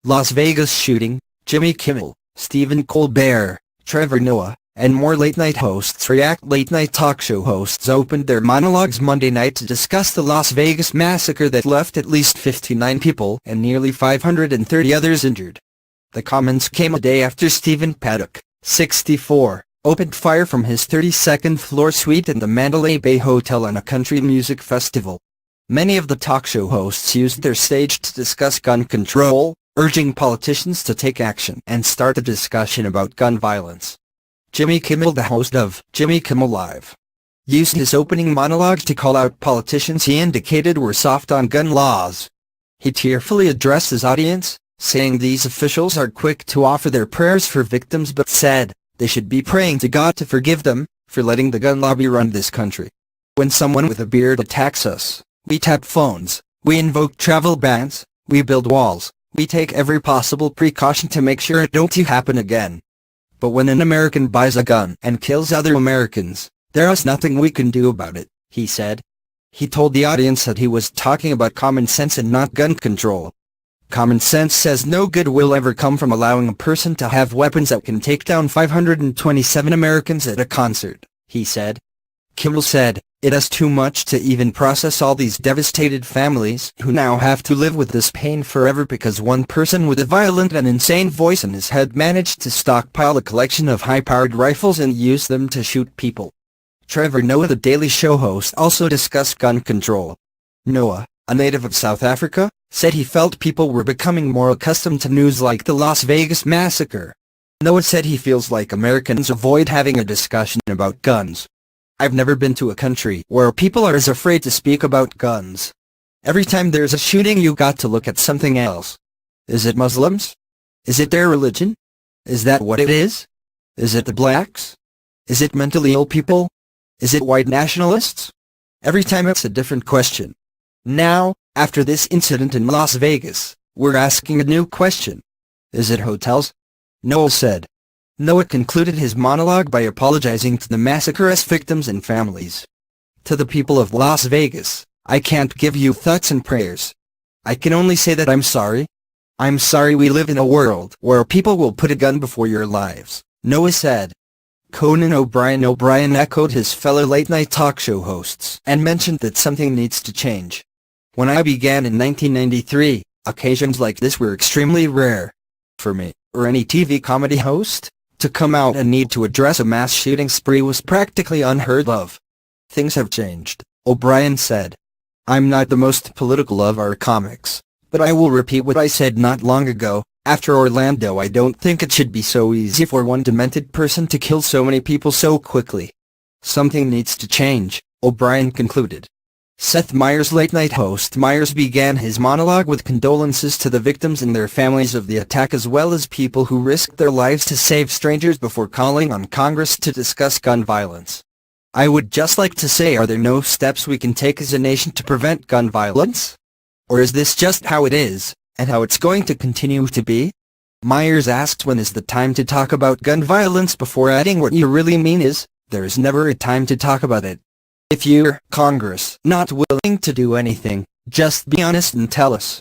Las Vegas shooting, Jimmy Kimmel, Stephen Colbert, Trevor Noah, and more late-night hosts react. Late-night talk show hosts opened their monologues Monday night to discuss the Las Vegas massacre that left at least 59 people and nearly 530 others injured. The comments came a day after Stephen Paddock, 64, opened fire from his 32nd floor suite in the Mandalay Bay Hotel on a country music festival. Many of the talk show hosts used their stage to discuss gun control, urging politicians to take action and start a discussion about gun violence. Jimmy Kimmel, the host of Jimmy Kimmel Live, used his opening monologue to call out politicians he indicated were soft on gun laws. He tearfully addressed his audience, saying these officials are quick to offer their prayers for victims but said they should be praying to God to forgive them for letting the gun lobby run this country. When someone with a beard attacks us, we tap phones, we invoke travel bans, we build walls, we take every possible precaution to make sure it don't happen again. But when an American buys a gun and kills other Americans, there is nothing we can do about it, he said. He told the audience that he was talking about common sense and not gun control. Common sense says no good will ever come from allowing a person to have weapons that can take down 527 Americans at a concert, he said. Kimmel said, "It is too much to even process all these devastated families who now have to live with this pain forever because one person with a violent and insane voice in his head managed to stockpile a collection of high-powered rifles and use them to shoot people." Trevor Noah, the Daily Show host, also discussed gun control. Noah, a native of South Africa, said he felt people were becoming more accustomed to news like the Las Vegas massacre. Noah said he feels like Americans avoid having a discussion about guns. "I've never been to a country where people are as afraid to speak about guns. Every time there's a shooting you got to look at something else. Is it Muslims? Is it their religion? Is that what it is? Is it the blacks? Is it mentally ill people? Is it white nationalists? Every time it's a different question. Now, after this incident in Las Vegas, we're asking a new question. Is it hotels?" Noah said. Noah concluded his monologue by apologizing to the massacre's victims and families. "To the people of Las Vegas, I can't give you thoughts and prayers. I can only say that I'm sorry. I'm sorry we live in a world where people will put a gun before your lives," Noah said. Conan O'Brien echoed his fellow late-night talk show hosts and mentioned that something needs to change. "When I began in 1993, occasions like this were extremely rare. For me, or any TV comedy host, to come out and need to address a mass shooting spree was practically unheard of. Things have changed," O'Brien said. "I'm not the most political of our comics, but I will repeat what I said not long ago. After Orlando, I don't think it should be so easy for one demented person to kill so many people so quickly. Something needs to change," O'Brien concluded. Seth Meyers, late-night host Meyers, began his monologue with condolences to the victims and their families of the attack as well as people who risked their lives to save strangers before calling on Congress to discuss gun violence. "I would just like to say, are there no steps we can take as a nation to prevent gun violence? Or is this just how it is, and how it's going to continue to be?" Meyers asked when is the time to talk about gun violence before adding what you really mean is, there is never a time to talk about it. "If you're Congress not willing to do anything, just be honest and tell us.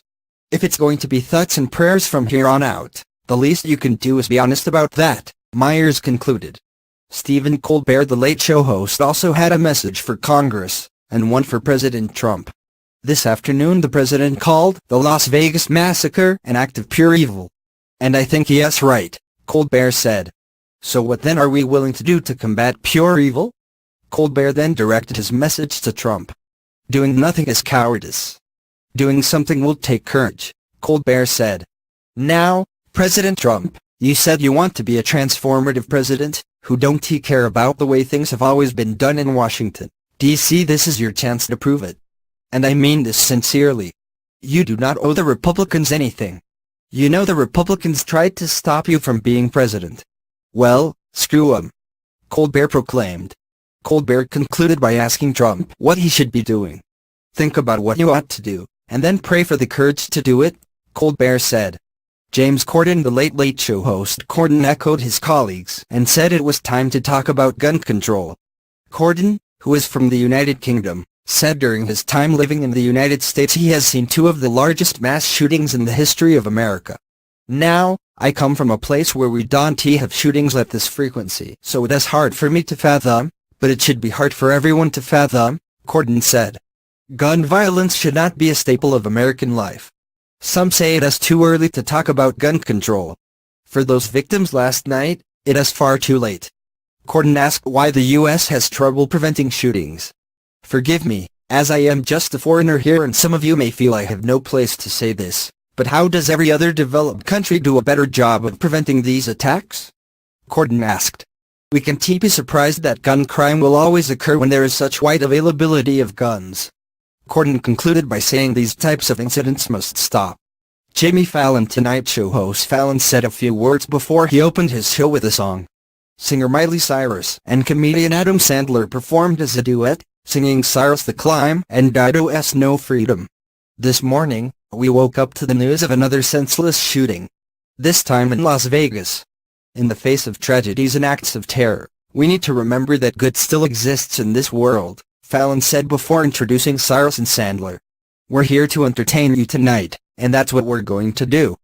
If it's going to be thoughts and prayers from here on out, the least you can do is be honest about that," Meyers concluded. Stephen Colbert, the Late Show host, also had a message for Congress, and one for President Trump. This afternoon the president called the Las Vegas massacre an act of pure evil. "And I think yes, right," Colbert said. "So what then are we willing to do to combat pure evil?" Colbert then directed his message to Trump. "Doing nothing is cowardice. Doing something will take courage," Colbert said. "Now, President Trump, you said you want to be a transformative president, who don't care about the way things have always been done in Washington, D.C. This is your chance to prove it. And I mean this sincerely. You do not owe the Republicans anything. You know the Republicans tried to stop you from being president. Well, screw 'em," Colbert proclaimed. Colbert concluded by asking Trump what he should be doing. "Think about what you ought to do, and then pray for the courage to do it," Colbert said. James Corden, the Late Show host, Corden echoed his colleagues and said it was time to talk about gun control. Corden, who is from the United Kingdom, said during his time living in the United States he has seen two of the largest mass shootings in the history of America. Now, I come from a place where we don't have shootings at this frequency, so it is hard for me to fathom, but it should be hard for everyone to fathom, Corden said. Gun violence should not be a staple of American life. Some say it is too early to talk about gun control. For those victims last night, it is far too late. Corden asked why the U.S. has trouble preventing shootings. Forgive me, as I am just a foreigner here and some of you may feel I have no place to say this, but how does every other developed country do a better job of preventing these attacks? Corden asked. We can't be surprised that gun crime will always occur when there is such wide availability of guns. Corden concluded by saying these types of incidents must stop. Jimmy Fallon Tonight Show host Fallon said a few words before he opened his show with a song. Singer Miley Cyrus and comedian Adam Sandler performed as a duet, singing Cyrus the Climb and Dido's No Freedom. This morning, we woke up to the news of another senseless shooting. This time in Las Vegas. In the face of tragedies and acts of terror, we need to remember that good still exists in this world, Fallon said before introducing Cyrus and Sandler. We're here to entertain you tonight, and that's what we're going to do.